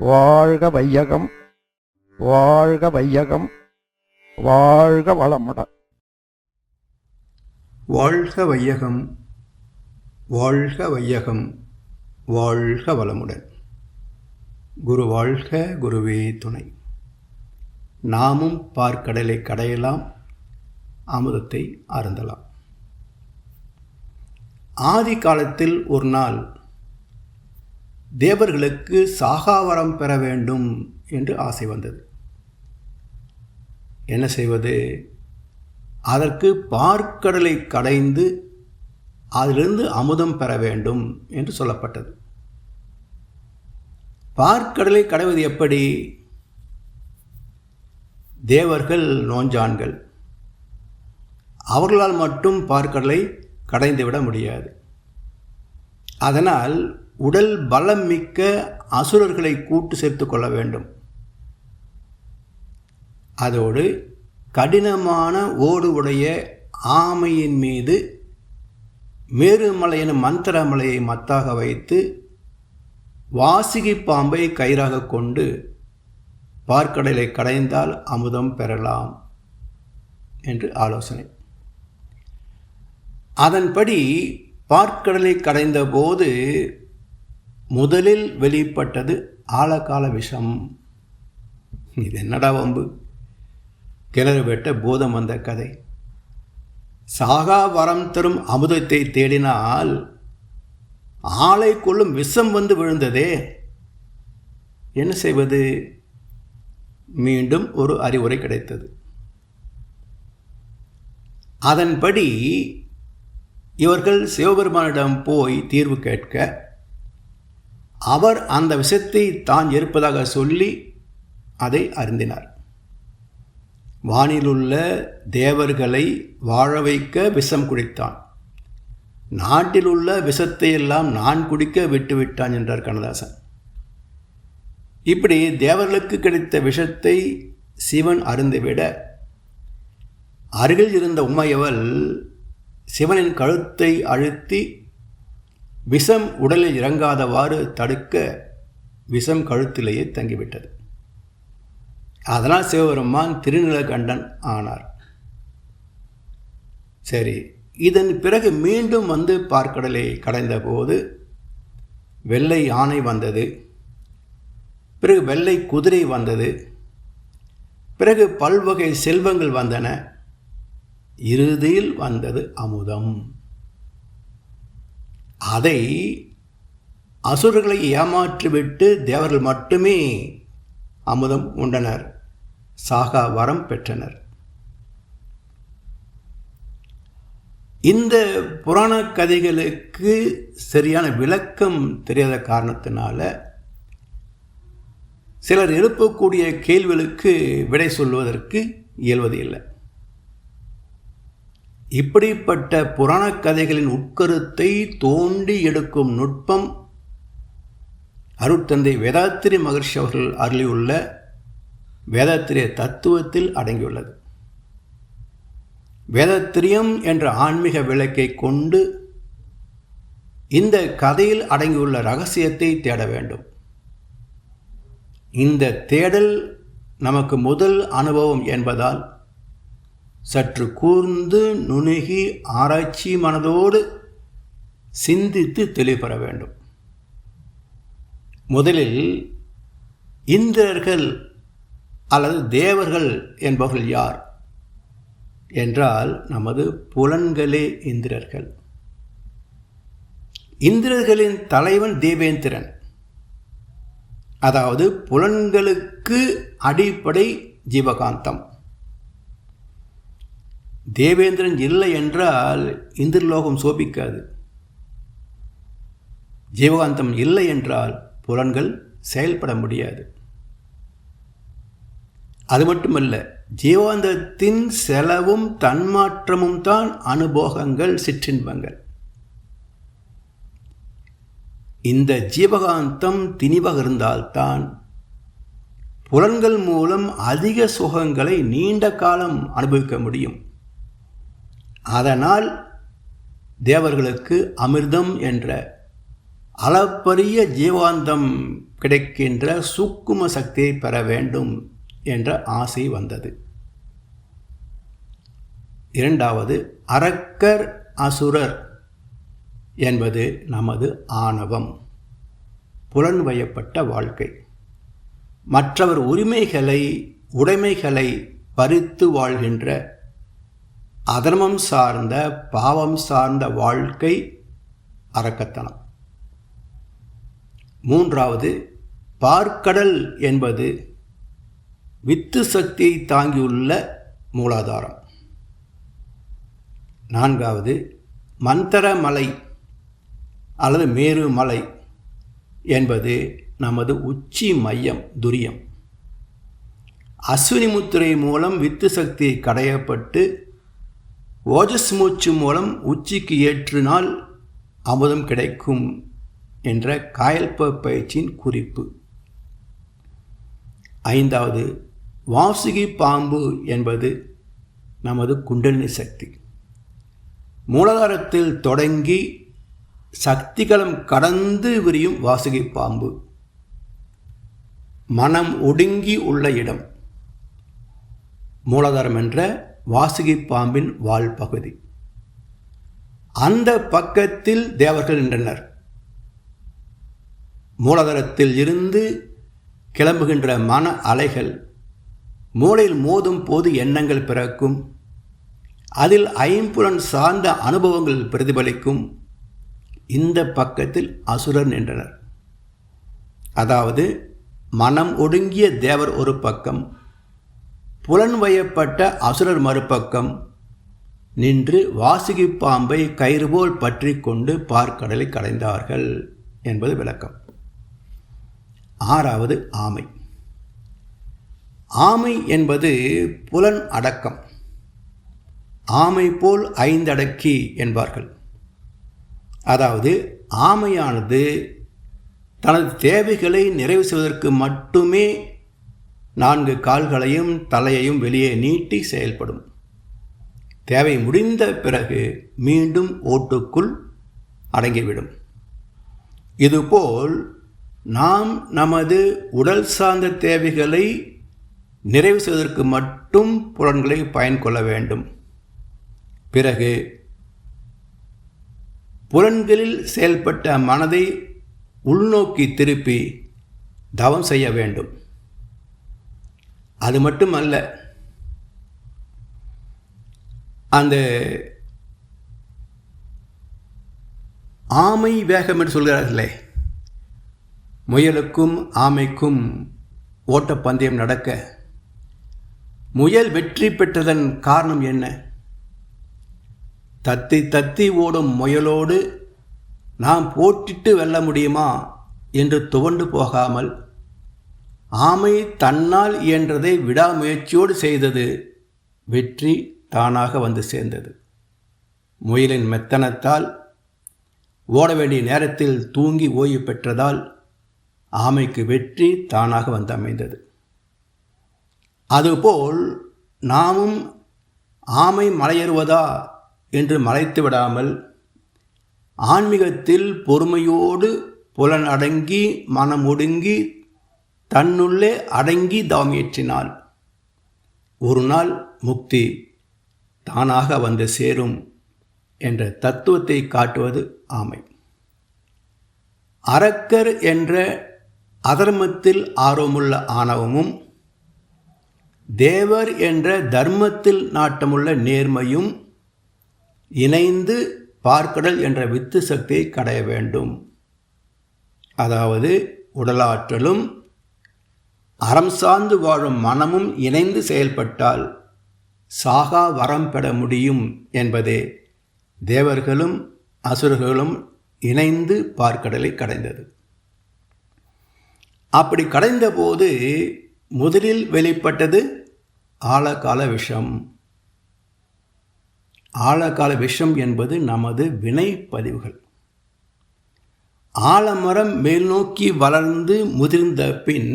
வாழ்க வையகம், வாழ்க வையகம், வாழ்க வளமுடன். வாழ்க வையகம், வாழ்க வையகம், வாழ்க வளமுடன். குரு வாழ்க, குருவே துணை. நாமும் பார்க்கடலை கடையலாம், அமுதத்தை அருந்தலாம். ஆதி காலத்தில் ஒரு நாள் தேவர்களுக்கு சாகாவரம் பெற வேண்டும் என்று ஆசை வந்தது. என்ன செய்வது? அதற்கு பார்க்கடலை கடைந்து அதிலிருந்து அமுதம் பெற வேண்டும் என்று சொல்லப்பட்டது. பார்க்கடலை கடைவது எப்படி? தேவர்கள் நோஞ்சான்கள், அவர்களால் மட்டும் பார்க்கடலை கடைந்துவிட முடியாது. அதனால் உடல் பலம் மிக்க அசுரர்களை கூட்டு சேர்த்து கொள்ள வேண்டும். அதோடு கடினமான ஓடு உடைய ஆமையின் மீது மேருமலை எனும் மந்திரமலையை மத்தாக வைத்து வாசுகி பாம்பை கயிறாக கொண்டு பார்க்கடலை கடைந்தால் அமுதம் பெறலாம் என்று ஆலோசனை. அதன்படி பார்க்கடலை கடைந்த போது முதலில் வெளிப்பட்டது ஆழகால விஷம். இது என்னடா வம்பு? கிணறு வெட்ட போதம் வந்த கதை. சாகா வரம் தரும் அமுதத்தை தேடினால் ஆளை கொள்ளும் விஷம் வந்து விழுந்ததே, என்ன செய்வது? மீண்டும் ஒரு அறிவுரை கிடைத்தது. அதன்படி இவர்கள் சிவபெருமானிடம் போய் தீர்வு கேட்க, அவர் அந்த விஷத்தை தான் இருப்பதாக சொல்லி அதை அருந்தினார். வானிலுள்ள தேவர்களை வாழ வைக்க விஷம் குடித்தான், நாட்டில் உள்ள விஷத்தை எல்லாம் நான் குடிக்க விட்டுவிட்டான் என்றார் கண்ணதாசன். இப்படி தேவர்களுக்கு கிடைத்த விஷத்தை சிவன் அருந்திவிட, அருகில் இருந்த உமையவள் சிவனின் கழுத்தை அழுத்தி விஷம் உடலில் இறங்காதவாறு தடுக்க விஷம் கழுத்திலேயே தங்கிவிட்டது. அதனால் சிவபெருமான் திருநீலகண்டன் ஆனார். சரி, இதன் பிறகு மீண்டும் வந்து பார்க்கடலை கடைந்த போது வெள்ளை யானை வந்தது, பிறகு வெள்ளை குதிரை வந்தது, பிறகு பல்வகை செல்வங்கள் வந்தன. இறுதியில் வந்தது அமுதம். அதை அசுரர்களை ஏமாற்றிவிட்டு தேவர்கள் மட்டுமே அமுதம் உண்டனர், சாகா வரம் பெற்றனர். இந்த புராண கதைகளுக்கு சரியான விளக்கம் தெரியாத காரணத்தினால சிலர் எழுப்பக்கூடிய கேள்விகளுக்கு விடை சொல்வதற்கு இயல்வதில்லை. இப்படிப்பட்ட புராண கதைகளின் உட்கருத்தை தோண்டி எடுக்கும் நுட்பம் அருட்தந்தை வேதாத்திரி மகர்ஷி அவர்கள் அருளியுள்ள வேதாத்திரிய தத்துவத்தில் அடங்கியுள்ளது. வேதாத்திரியம் என்ற ஆன்மீக விளக்கை கொண்டு இந்த கதையில் அடங்கியுள்ள ரகசியத்தை தேட வேண்டும். இந்த தேடல் நமக்கு முதல் அனுபவம் என்பதால் சற்று கூர்ந்து நுணுகி ஆராய்ச்சி மனதோடு சிந்தித்து தெளிவுபெற வேண்டும். முதலில் இந்திரர்கள் அல்லது தேவர்கள் என்பவர்கள் யார் என்றால், நமது புலன்களே இந்திரர்கள். இந்திரர்களின் தலைவன் தேவேந்திரன், அதாவது புலன்களுக்கு அடிப்படை ஜீவகாந்தம். தேவேந்திரன் இல்லை என்றால் இந்திரலோகம் சோபிக்காது. ஜீவகாந்தம் இல்லை என்றால் புலன்கள் செயல்பட முடியாது. அது மட்டுமல்ல, ஜீவாந்தத்தின் செலவும் தன்மாற்றமும் தான் அனுபோகங்கள், சிற்றின்பங்கள். இந்த ஜீவகாந்தம் திணிவாக இருந்தால்தான் புலன்கள் மூலம் அதிக சுகங்களை நீண்ட காலம் அனுபவிக்க முடியும். அதனால் தேவர்களுக்கு அமிர்தம் என்ற அளப்பரிய ஜீவாந்தம் கிடைக்கின்ற சூக்கும சக்தியை பெற வேண்டும் என்ற ஆசை வந்தது. இரண்டாவது, அரக்கர் அசுரர் என்பது நமது ஆணவம், புலன்வயப்பட்ட வாழ்க்கை. மற்றவர் உடைமைகளை பறித்து வாழ்கின்ற அதர்மம் சார்ந்த பாவம் சார்ந்த வாழ்க்கை அரக்கத்தனம். மூன்றாவது, பார்க்கடல் என்பது வித்து சக்தியை தாங்கியுள்ள மூலாதாரம். நான்காவது, மந்தரமலை அல்லது மேருமலை என்பது நமது உச்சி மையம், துரியம். அஸ்வினி முத்திரை மூலம் வித்து சக்தி கடையப்பட்டு ஓஜஸ் மூச்சு மூலம் உச்சிக்கு ஏற்றினால் அமுதம் கிடைக்கும் என்ற காயல்ப பயிற்சியின் குறிப்பு. ஐந்தாவது, வாசுகி பாம்பு என்பது நமது குண்டலினி சக்தி. மூலாதாரத்தில் தொடங்கி சக்திகளம் கடந்து விரியும் வாசுகி பாம்பு மனம் ஒடுங்கி உள்ள இடம். மூலாதாரம் என்ற வாசுகி பாம்பின் வால் பகுதி. அந்த பக்கத்தில் தேவர்கள் நின்றனர். மூலாதாரத்தில் இருந்து கிளம்புகின்ற மன அலைகள் மூளையில் மோதும் போது எண்ணங்கள் பிறக்கும். அதில் ஐம்புலன் சார்ந்த அனுபவங்கள் பிரதிபலிக்கும். இந்த பக்கத்தில் அசுரர் நின்றனர். அதாவது மனம் ஒடுங்கிய தேவர் ஒரு பக்கம், புலன்வயப்பட்ட அசுரர் மறுபக்கம் நின்று வாசுகி பாம்பை கயிறு போல் பற்றி கொண்டு பார்க்கடலை கடைந்தார்கள் என்பது விளக்கம். ஆறாவது, ஆமை. ஆமை என்பது புலன் அடக்கம். ஆமை போல் ஐந்தடக்கி என்பார்கள். அதாவது ஆமையானது தனது தேவைகளை நிறைவு செய்வதற்கு மட்டுமே 4 கால்களையும் தலையையும் வெளியே நீட்டி செயல்படும். தேவை முடிந்த பிறகு மீண்டும் ஓட்டுக்குள் அடங்கிவிடும். இதுபோல் நாம் நமது உடல் சார்ந்த தேவைகளை நிறைவு செய்வதற்கு மட்டும் புலன்களை பயன் கொள்ள வேண்டும். பிறகு புலன்களில் செயல்பட்ட மனதை உள்நோக்கி திருப்பி தவம் செய்ய வேண்டும். அது மட்டுமல்ல, அந்த ஆமை வேகம் என்று சொல்கிறார்களே, முயலுக்கும் ஆமைக்கும் ஓட்டப்பந்தயம் நடக்க முயல் வெற்றி பெற்றதன் காரணம் என்ன? தத்தி தத்தி ஓடும் முயலோடு நாம் போட்டிட்டு வெல்ல முடியுமா என்று துவண்டு போகாமல் ஆமை தன்னால் இயன்றதை விடாமுயற்சியோடு செய்தது. வெற்றி தானாக வந்து சேர்ந்தது. முயலின் மெத்தனத்தால் ஓட வேண்டிய நேரத்தில் தூங்கி ஓய்வு பெற்றதால் ஆமைக்கு வெற்றி தானாக வந்து அமைந்தது. அதுபோல் நாமும் ஆமை மலையேறுவதா என்று மலைத்து விடாமல் ஆன்மீகத்தில் பொறுமையோடு புலன் அடங்கி மனம் ஒடுங்கி தன்னுள்ளே அடங்கி தவமியற்றினால் ஒரு நாள் முக்தி தானாக வந்து சேரும் என்ற தத்துவத்தை காட்டுவது ஆமை. அரக்கர் என்ற அதர்மத்தில் ஆர்வமுள்ள ஆணவமும் தேவர் என்ற தர்மத்தில் நாட்டமுள்ள நேர்மையும் இணைந்து பார்க்கடல் என்ற வித்து சக்தியை கடைய வேண்டும். அதாவது உடலாற்றலும் அறம் சார்ந்து வாழும் மனமும் இணைந்து செயல்பட்டால் சாகா வரம் பெற முடியும் என்பதே தேவர்களும் அசுரர்களும் இணைந்து பார்க்கடலை கடைந்தது. அப்படி கடைந்த போது முதலில் வெளிப்பட்டது ஆழகால விஷம். ஆழகால விஷம் என்பது நமது வினை பதிவுகள். ஆலமரம் மேல் நோக்கி வளர்ந்து முதிர்ந்த பின்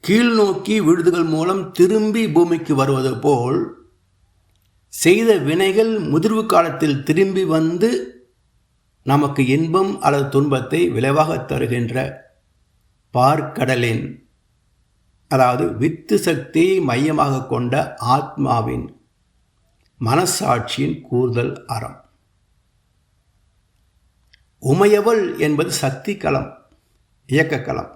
கீழ் நோக்கி விழுதுகள் மூலம் திரும்பி பூமிக்கு வருவது போல் செய்த வினைகள் முதிர்வு காலத்தில் திரும்பி வந்து நமக்கு இன்பம் அல்லது துன்பத்தை விளைவாக தருகின்ற பார்க்கடலின், அதாவது வித்து சக்தியை மையமாக கொண்ட ஆத்மாவின் மனசாட்சியின் கூறுதல் அறம். உமையவள் என்பது சக்தி களம், இயக்க களம்,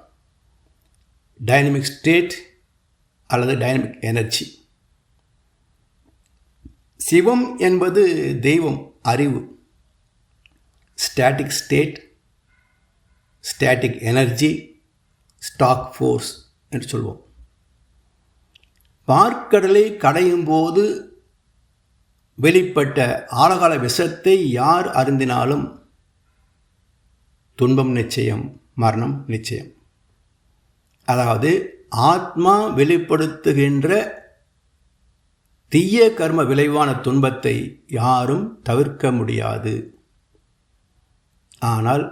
டைனமிக் ஸ்டேட் அல்லது டைனமிக் எனர்ஜி. சிவம் என்பது தெய்வம், அறிவு, static state, static energy, stock force என்று சொல்வோம். பார்க்கடலை கடையும் போது வெளிப்பட்ட ஆழகால விஷத்தை யார் அருந்தினாலும் துன்பம் நிச்சயம், மரணம் நிச்சயம். அதாவது ஆத்மா வெளிப்படுத்துகின்ற தீய கர்ம விளைவான துன்பத்தை யாரும் தவிர்க்க முடியாது. ஆனால்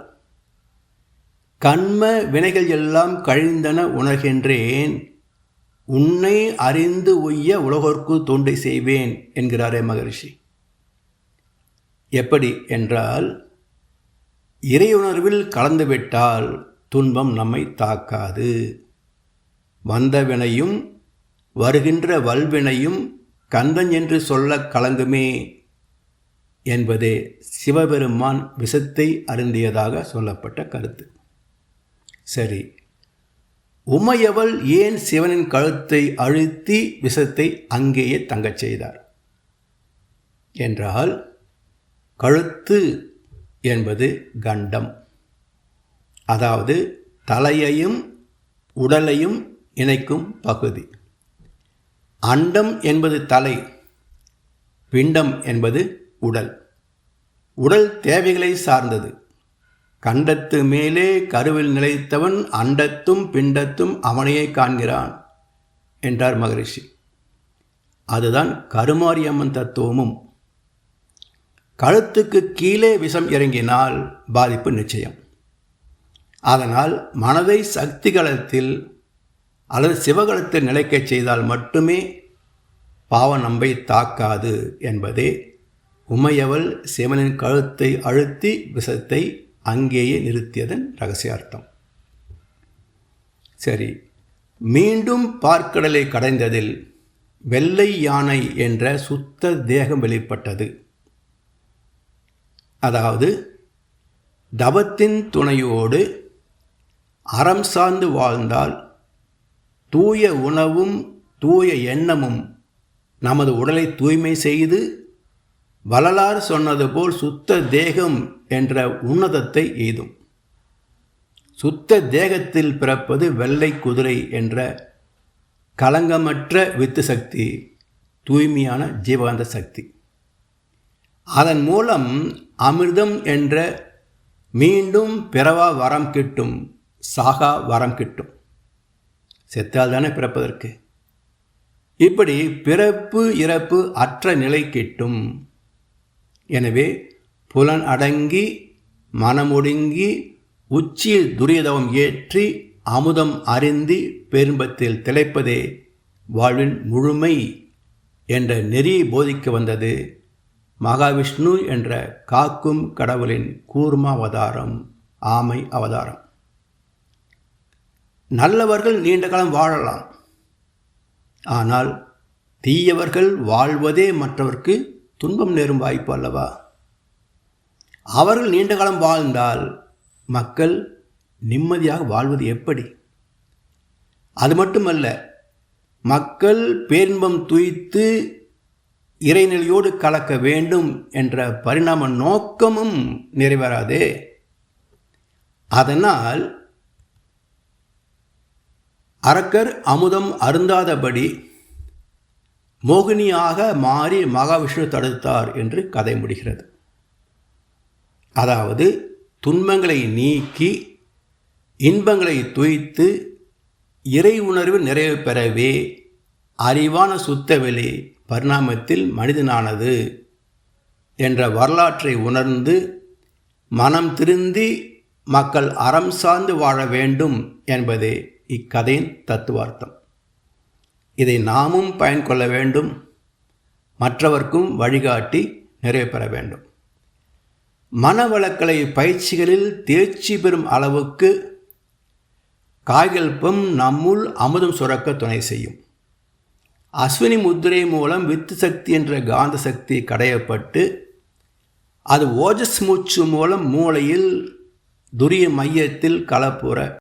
கண்ம வினைகள் எல்லாம் கழிந்தன உணர்கின்றேன், உன்னை அறிந்து உய்ய உலகோர்க்கு தொண்டை செய்வேன் என்கிறாரே மகரிஷி. எப்படி என்றால், இறையுணர்வில் கலந்துவிட்டால் துன்பம் நம்மை தாக்காது. வந்த வினையும் வருகின்ற வல்வினையும் கந்தன் என்று சொல்ல கலங்குமே என்பதே சிவபெருமான் விஷத்தை அருந்தியதாக சொல்லப்பட்ட கருத்து. சரி, உமையவள் ஏன் சிவனின் கழுத்தை அழுத்தி விஷத்தை அங்கேயே தங்கச் செய்தார் என்றால், கழுத்து என்பது கண்டம், அதாவது தலையையும் உடலையும் இணைக்கும் பகுதி. அண்டம் என்பது தலை, பிண்டம் என்பது உடல். உடல் தேவைகளை சார்ந்தது. கண்டத்து மேலே கருவில் நிலைத்தவன் அண்டத்தும் பிண்டத்தும் அவனையே காண்கிறான் என்றார் மகரிஷி. அதுதான் கருமாரியம்மன் தத்துவமும். கழுத்துக்கு கீழே விஷம் இறங்கினால் பாதிப்பு நிச்சயம். அதனால் மனதை சக்தி களத்தில் அல்லது சிவகலத்தில் நிலைக்கச் செய்தால் மட்டுமே பாவம் நம்மை தாக்காது என்பதே உமையவள் சிவனின் கழுத்தை அழுத்தி விஷத்தை அங்கேயே நிறுத்தியதன் ரகசியார்த்தம். சரி, மீண்டும் பார்க்கடலை கடைந்ததில் வெள்ளை யானை என்ற சுத்த தேகம் வெளிப்பட்டது. அதாவது தவத்தின் துணையோடு அறம் சார்ந்து வாழ்ந்தால் தூய உணவும் தூய எண்ணமும் நமது உடலை தூய்மை செய்து வள்ளலார் சொன்னது போல் சுத்த தேகம் என்ற உன்னதத்தை எய்தும். சுத்த தேகத்தில் பிறப்பது வெள்ளை குதிரை என்ற களங்கமற்ற வித்து சக்தி, தூய்மையான ஜீவகாந்த சக்தி. அதன் மூலம் அமிர்தம் என்ற மீண்டும் பிறவா வரம் கிட்டும், சாகா வரம் கிட்டும். செத்தால் தானே பிறப்பதற்கு. இப்படி பிறப்பு இறப்பு அற்ற நிலை கிட்டும். எனவே புலன் அடங்கி மனமொடுங்கி உச்சியில் துரியதவம் ஏற்றி அமுதம் அருந்தி பெரும்பத்தில் திளைப்பதே வாழ்வின் முழுமை என்ற நெறியை போதிக்க வந்தது மகாவிஷ்ணு என்ற காக்கும் கடவுளின் கூர்ம அவதாரம், ஆமை அவதாரம். நல்லவர்கள் நீண்ட காலம் வாழலாம். ஆனால் தீயவர்கள் வாழ்வதே மற்றவர்க்கு துன்பம் நேரும் வாய்ப்பு அல்லவா? அவர்கள் நீண்ட காலம் வாழ்ந்தால் மக்கள் நிம்மதியாக வாழ்வது எப்படி? அது மட்டுமல்ல, மக்கள் பேரின்பம் துய்த்து இறைநிலையோடு கலக்க வேண்டும் என்ற பரிணாம நோக்கமும் நிறைவேறாதே. அதனால் அரக்கர் அமுதம் அருந்தாதபடி மோகினியாக மாறி மகாவிஷ்ணு தடுத்தார் என்று கதை முடிகிறது. அதாவது துன்பங்களை நீக்கி இன்பங்களை துய்த்து இறை உணர்வு நிறைவு பெறவே அறிவான சுத்தவெளி பரிணாமத்தில் மனிதனானது என்ற வரலாற்றை உணர்ந்து மனம் திருந்தி மக்கள் அறம் சார்ந்து வாழ வேண்டும் என்பதே இக்கதையின் தத்துவார்த்தம். இதை நாமும் பயன் கொள்ள வேண்டும், மற்றவர்க்கும் வழிகாட்டி நிறைவு பெற வேண்டும். மனவளக்கலை பயிற்சிகளில் தேர்ச்சி பெறும் அளவுக்கு காய்கல்பம் நம்முள் அமுதம் சுரக்க துணை செய்யும். அஸ்வினி முத்திரை மூலம் வித்து சக்தி என்ற காந்த சக்தி கடையப்பட்டு அது ஓஜஸ் மூச்சு மூலம் மூளையில் துரிய மையத்தில் கலப்புற